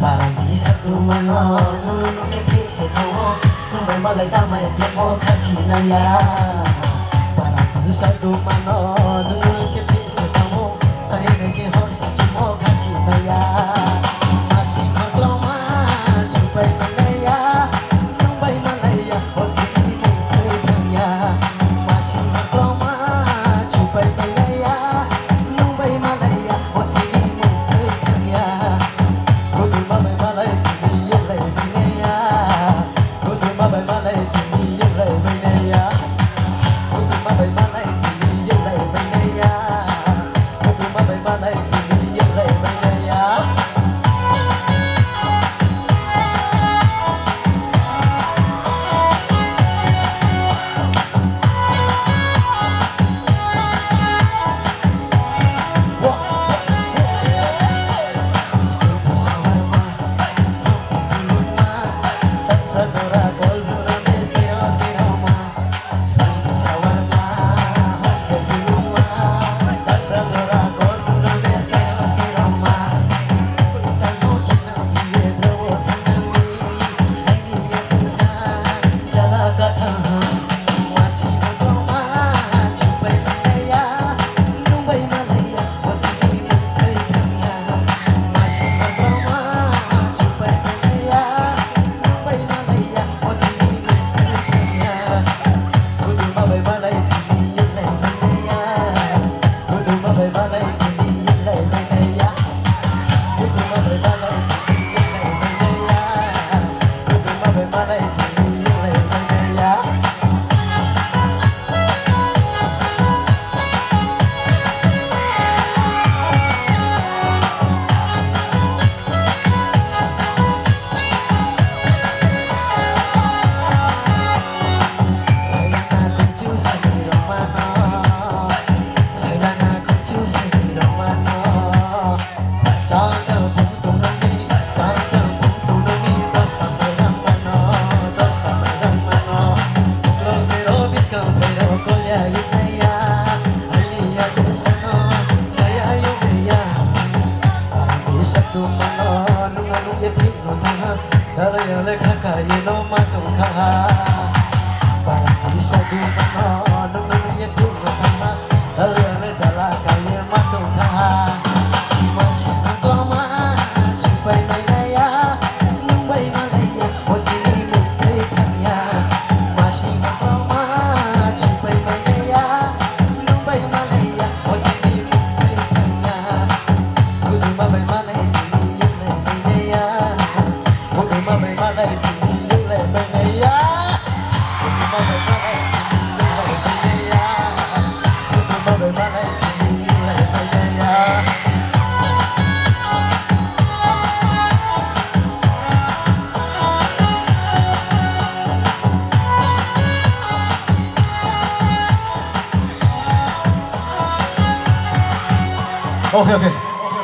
Parang di sa tumano Nung nagkikisi ko Nung may malay damay Piyak mo kasi na yan Parang di sa tumano Nung nagkikisi ko Ay nagkihon sa chimo kasi na yan Masih maglama Supay malaya Nung may malaya O hindi mo kaya Masih maglama Supay malaya Nung may malaya O hindi mo kaya Kudu mamay malay tini yelay binaya Kudu mamay malay tini yelay binaya Kudu mamay malay tini yelay binaya Kudu mamay malay tini yelay binaya Dale kakaya no matukaha Parang bisa dumano Nung nanuya pinatama Dale jala kaya matukaha Masih naglama Supay may naya Nung may malaya O tinimog kay kanya Masih naglama Supay may naya Nung may malaya O tinimog kay kanya Kudu mamay malay tiniyong na naya Kudu mamay malay tiniyong na naya Kudu mamay malay tiniyong na naya Kudu mamay malay tiniyong na naya Okay, okay.